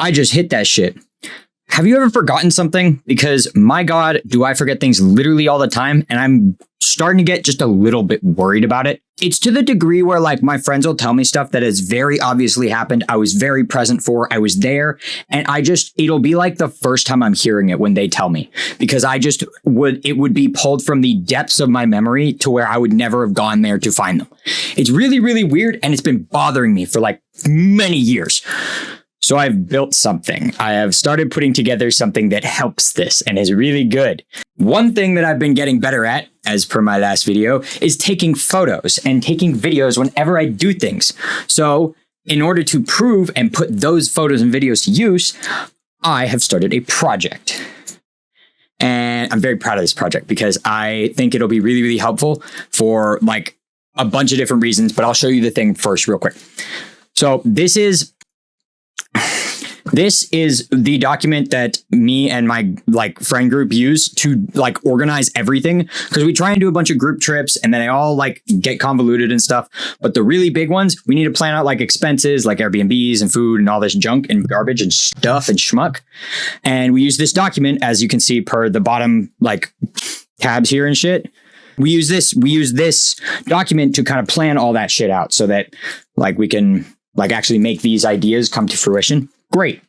I just hit that shit. Have you ever forgotten something? Because my God, do I forget things literally all the time. And I'm starting to get just a little bit worried about it. It's to the degree where like my friends will tell me stuff that has very obviously happened. I was very present for, I was there. And it'll be like the first time I'm hearing it when they tell me, because it would be pulled from the depths of my memory to where I would never have gone there to find them. It's really, really weird. And it's been bothering me for like many years. So I've built something. I have started putting together something that helps this and is really good. One thing that I've been getting better at, as per my last video, is taking photos and taking videos whenever I do things. So in order to prove and put those photos and videos to use, I have started a project. And I'm very proud of this project because I think it'll be really, really helpful for like a bunch of different reasons, but I'll show you the thing first real quick. So this is the document that me and my like friend group use to like organize everything, because we try and do a bunch of group trips and then they all like get convoluted and stuff. But the really big ones, we need to plan out like expenses like Airbnbs and food and all this junk and garbage and stuff and schmuck. And we use this document, as you can see per the bottom like tabs here and shit. We use this document to kind of plan all that shit out so that like we can like actually make these ideas come to fruition. Great.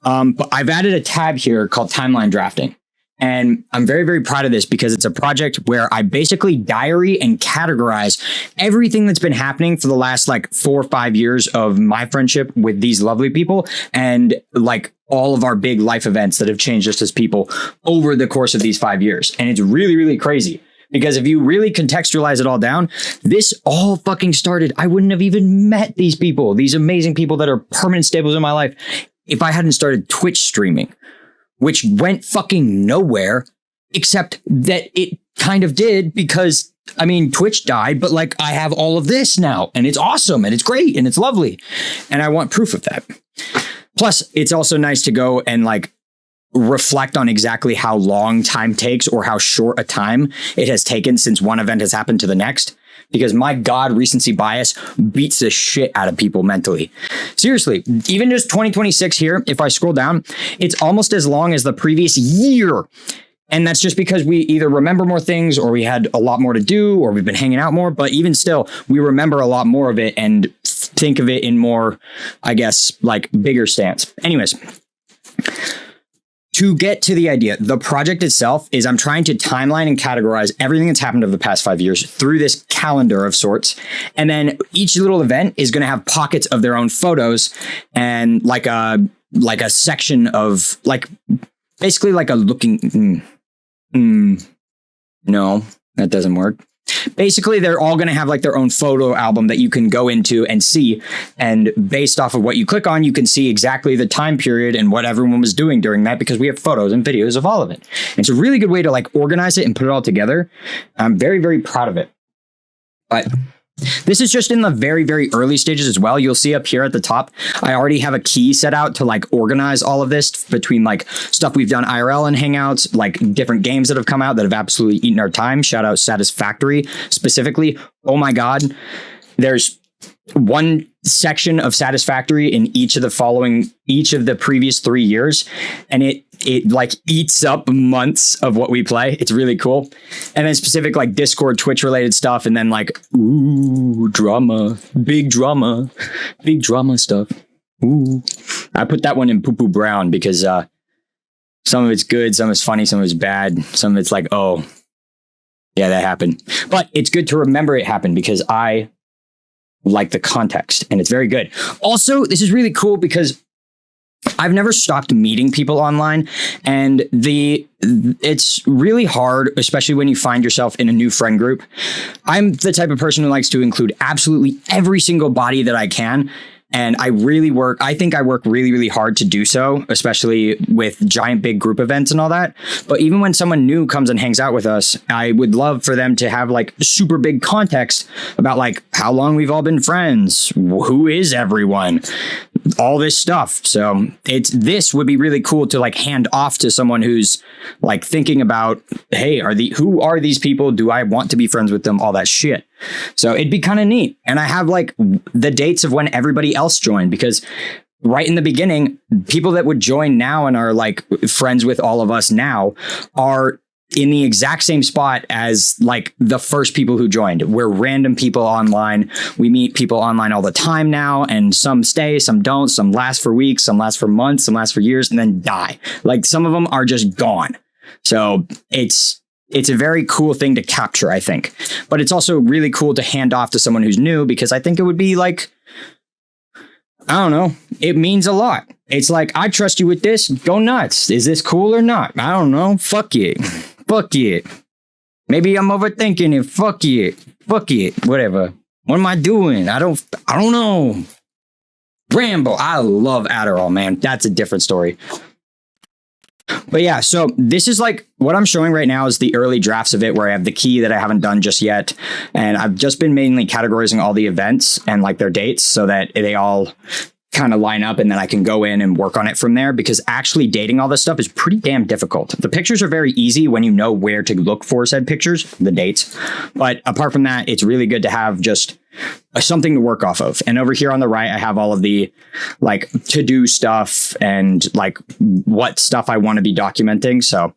But I've added a tab here called timeline drafting. And I'm very, very proud of this because it's a project where I basically diary and categorize everything that's been happening for the last like 4 or 5 years of my friendship with these lovely people and like all of our big life events that have changed us as people over the course of these 5 years. And it's really, really crazy. Because if you really contextualize it all down, this all fucking started. I wouldn't have even met these people, these amazing people that are permanent staples in my life, if I hadn't started Twitch streaming, which went fucking nowhere, except that it kind of did because, I mean, Twitch died, but like I have all of this now and it's awesome and it's great and it's lovely. And I want proof of that. Plus, it's also nice to go and like reflect on exactly how long time takes or how short a time it has taken since one event has happened to the next. Because my God, recency bias beats the shit out of people mentally. Seriously, even just 2026 here, if I scroll down, it's almost as long as the previous year. And that's just because we either remember more things or we had a lot more to do or we've been hanging out more. But even still, we remember a lot more of it and think of it in more, I guess, like bigger stance. Anyways. To get to the idea, the project itself is I'm trying to timeline and categorize everything that's happened over the past 5 years through this calendar of sorts. And then each little event is going to have pockets of their own photos and like a section of like, basically like a looking, no, that doesn't work. Basically, they're all going to have like their own photo album that you can go into and see. And based off of what you click on, you can see exactly the time period and what everyone was doing during that because we have photos and videos of all of it. And it's a really good way to like organize it and put it all together. I'm very, very proud of it. But this is just in the very, very early stages as well. You'll see up here at the top, I already have a key set out to like organize all of this between like stuff we've done IRL and Hangouts, like different games that have come out that have absolutely eaten our time. Shout out Satisfactory specifically. Oh my God. There's one section of Satisfactory in each of the previous 3 years. And it like eats up months of what we play. It's really cool. And then specific like Discord, Twitch related stuff. And then like, ooh, big drama stuff. Ooh, I put that one in poo poo brown because, some of it's good, some of it's funny, some of it's bad. Some of it's like, oh yeah, that happened. But it's good to remember it happened because I like the context and it's very good. Also, this is really cool because I've never stopped meeting people online, and it's really hard, especially when you find yourself in a new friend group. I'm the type of person who likes to include absolutely every single body that I can. And I think I work really, really hard to do so, especially with giant, big group events and all that. But even when someone new comes and hangs out with us, I would love for them to have like super big context about like how long we've all been friends. Who is everyone? All this stuff. So this would be really cool to like hand off to someone who's like thinking about, hey, who are these people? Do I want to be friends with them? All that shit. So it'd be kind of neat. And I have like the dates of when everybody else joined, because right in the beginning, people that would join now and are like friends with all of us now are in the exact same spot as like the first people who joined. We're random people online. We meet people online all the time now, and some stay, some don't, some last for weeks, some last for months, some last for years, and then die. Like some of them are just gone. So it's a very cool thing to capture, I think. But it's also really cool to hand off to someone who's new, because I think it would be like, I don't know. It means a lot. It's like, I trust you with this. Go nuts. Is this cool or not? I don't know. Fuck it. Fuck it. Maybe I'm overthinking it. Fuck it. Fuck it. Whatever. What am I doing? I don't know. Rambo. I love Adderall, man. That's a different story. But yeah, so this is like what I'm showing right now is the early drafts of it, where I have the key that I haven't done just yet. And I've just been mainly categorizing all the events and like their dates so that they all kind of line up, and then I can go in and work on it from there, because actually dating all this stuff is pretty damn difficult. The pictures are very easy when you know where to look for said pictures, the dates. But apart from that, it's really good to have just something to work off of. And over here on the right, I have all of the like to-do stuff and like what stuff I want to be documenting. So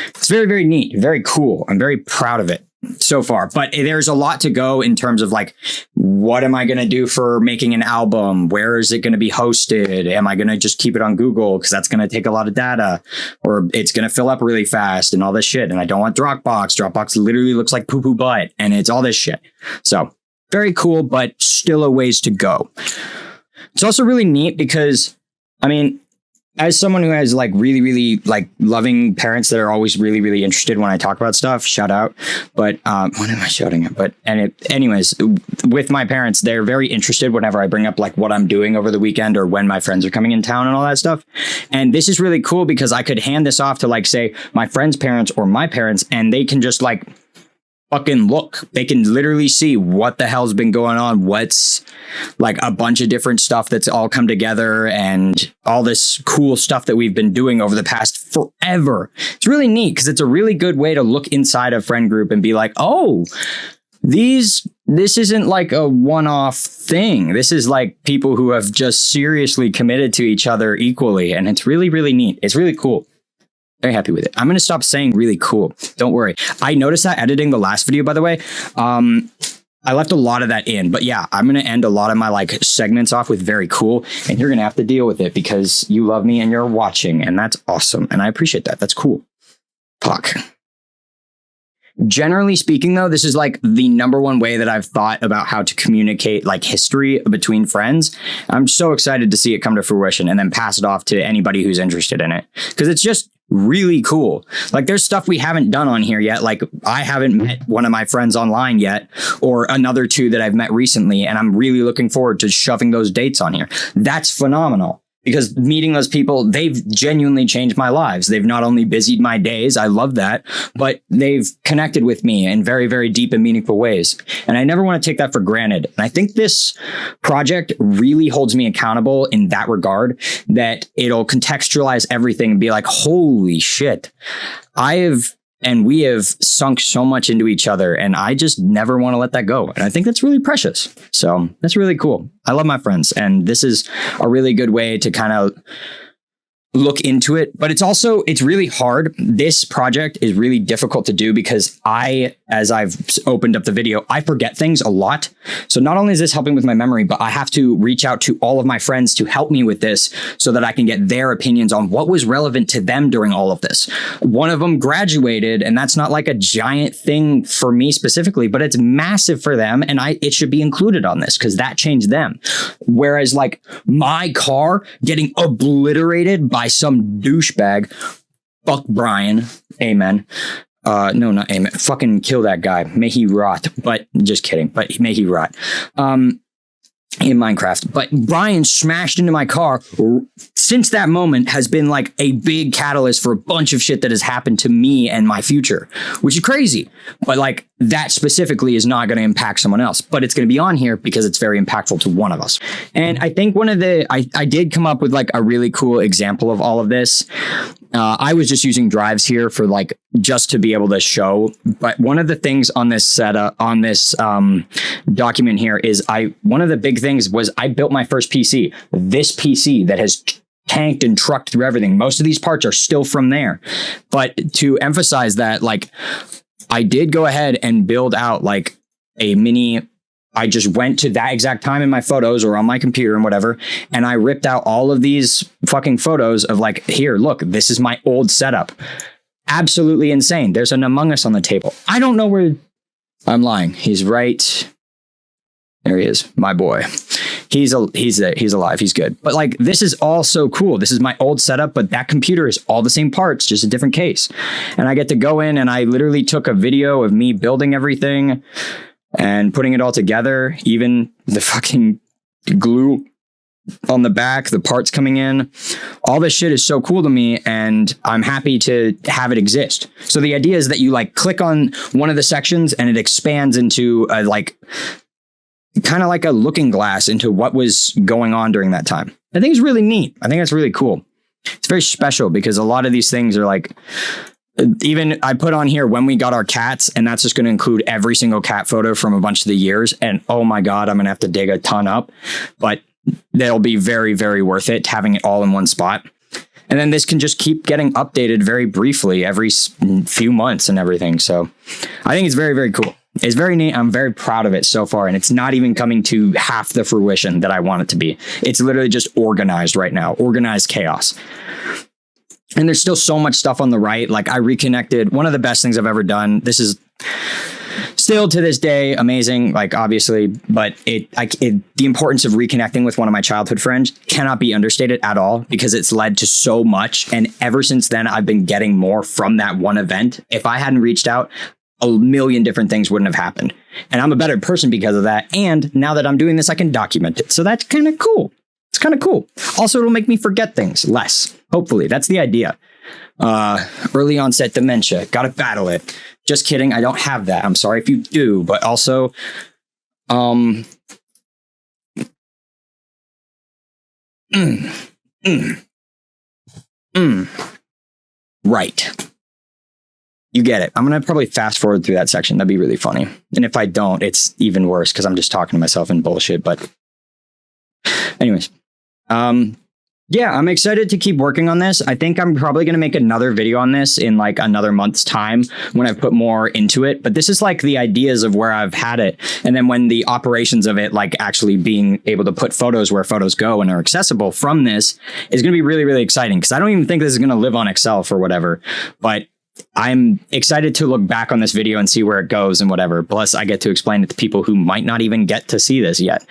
it's very, very neat, very cool. I'm very proud of it so far. But there's a lot to go in terms of like, what am I going to do for making an album? Where is it going to be hosted? Am I going to just keep it on Google? Because that's going to take a lot of data, or it's going to fill up really fast and all this shit. And I don't want Dropbox. Dropbox literally looks like poo-poo butt, and it's all this shit. So very cool, but still a ways to go. It's also really neat because, I mean, as someone who has like really, really like loving parents that are always really, really interested when I talk about stuff, shout out. But what am I shouting at? But anyways, with my parents, they're very interested whenever I bring up like what I'm doing over the weekend or when my friends are coming in town and all that stuff. And this is really cool because I could hand this off to like, say, my friends' parents or my parents, and they can just like fucking look. They can literally see what the hell's been going on, what's like a bunch of different stuff that's all come together, and all this cool stuff that we've been doing over the past forever. It's really neat because it's a really good way to look inside a friend group and be like, oh, this isn't like a one-off thing. This is like people who have just seriously committed to each other equally. And it's really, really neat. It's really cool. Very happy with it. I'm going to stop saying really cool. Don't worry. I noticed that editing the last video, by the way. I left a lot of that in, but yeah, I'm going to end a lot of my like segments off with very cool, and you're going to have to deal with it because you love me and you're watching, and that's awesome. And I appreciate that. That's cool. Fuck. Generally speaking, though, this is like the number one way that I've thought about how to communicate like history between friends. I'm so excited to see it come to fruition and then pass it off to anybody who's interested in it, because it's just really cool. Like there's stuff we haven't done on here yet. Like I haven't met one of my friends online yet, or another two that I've met recently. And I'm really looking forward to shoving those dates on here. That's phenomenal. Because meeting those people, they've genuinely changed my lives. They've not only busied my days, I love that, but they've connected with me in very, very deep and meaningful ways. And I never want to take that for granted. And I think this project really holds me accountable in that regard, that it'll contextualize everything and be like, holy shit, we have sunk so much into each other, and I just never want to let that go. And I think that's really precious. So that's really cool. I love my friends, and this is a really good way to kind of look into it. But it's really hard. This project is really difficult to do because as I've opened up the video, I forget things a lot. So not only is this helping with my memory, but I have to reach out to all of my friends to help me with this so that I can get their opinions on what was relevant to them during all of this. One of them graduated, and that's not like a giant thing for me specifically, but it's massive for them. And it should be included on this because that changed them. Whereas like my car getting obliterated by some douchebag, fuck Brian, amen. No, not amen. Fucking kill that guy. May he rot. But just kidding. But may he rot. In Minecraft. But Brian smashed into my car since that moment has been like a big catalyst for a bunch of shit that has happened to me and my future, which is crazy. But like that specifically is not going to impact someone else, but it's going to be on here because it's very impactful to one of us. And I think I did come up with like a really cool example of all of this. I was just using drives here for like just to be able to show. But one of the things on this setup, on this document here is one of the big things was I built my first PC. This PC that has tanked and trucked through everything. Most of these parts are still from there. But to emphasize that, like, I did go ahead and build out like a mini. I just went to that exact time in my photos or on my computer and whatever, and I ripped out all of these fucking photos of like, here, look, this is my old setup. Absolutely insane. There's an Among Us on the table. I don't know where. I'm lying. He's right. There he is, my boy. He's alive. He's good. But like, this is all so cool. This is my old setup, but that computer is all the same parts, just a different case. And I get to go in and I literally took a video of me building everything and putting it all together, even the fucking glue on the back, the parts coming in. All this shit is so cool to me, and I'm happy to have it exist. So the idea is that you like click on one of the sections and it expands into a like kind of like a looking glass into what was going on during that time. I think it's really neat. I think that's really cool. It's very special because a lot of these things are like, even I put on here when we got our cats, and that's just going to include every single cat photo from a bunch of the years. And oh my God, I'm going to have to dig a ton up, but they'll be very, very worth it having it all in one spot. And then this can just keep getting updated very briefly every few months and everything. So I think it's very, very cool. It's very neat. I'm very proud of it so far. And it's not even coming to half the fruition that I want it to be. It's literally just organized right now, organized chaos. And there's still so much stuff on the right. Like I reconnected. One of the best things I've ever done. This is still to this day amazing, like obviously, but the importance of reconnecting with one of my childhood friends cannot be understated at all, because it's led to so much. And ever since then, I've been getting more from that one event. If I hadn't reached out, a million different things wouldn't have happened. And I'm a better person because of that. And now that I'm doing this, I can document it. So that's kind of cool. It's kind of cool. Also, it'll make me forget things less. Hopefully, that's the idea. Early onset dementia. Got to battle it. Just kidding. I don't have that. I'm sorry if you do. But also, right. You get it. I'm going to probably fast forward through that section. That'd be really funny. And if I don't, it's even worse because I'm just talking to myself in bullshit. But anyways, yeah, I'm excited to keep working on this. I think I'm probably going to make another video on this in like another month's time when I've put more into it. But this is like the ideas of where I've had it. And then when the operations of it, like actually being able to put photos where photos go and are accessible from this is going to be really, really exciting. Because I don't even think this is going to live on Excel for whatever. But I'm excited to look back on this video and see where it goes and whatever. Plus, I get to explain it to people who might not even get to see this yet.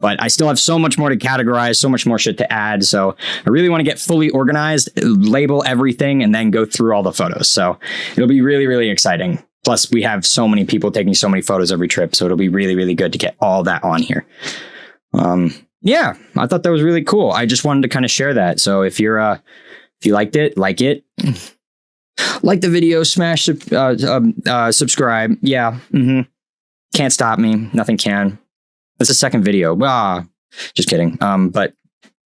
But I still have so much more to categorize, so much more shit to add. So I really want to get fully organized, label everything, and then go through all the photos. So it'll be really, really exciting. Plus, we have so many people taking so many photos every trip. So it'll be really, really good to get all that on here. Yeah, I thought that was really cool. I just wanted to kind of share that. So if you liked it, like it. Like the video, smash subscribe. Yeah. Can't stop me. Nothing can. That's the second video. Just kidding. But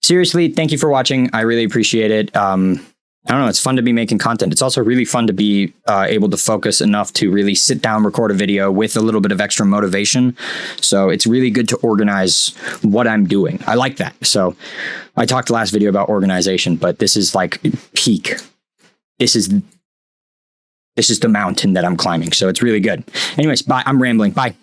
seriously, thank you for watching. I really appreciate it. I don't know. It's fun to be making content. It's also really fun to be able to focus enough to really sit down, record a video with a little bit of extra motivation. So it's really good to organize what I'm doing. I like that. So I talked last video about organization, but this is like peak. This is the mountain that I'm climbing. So it's really good. Anyways, bye. I'm rambling. Bye.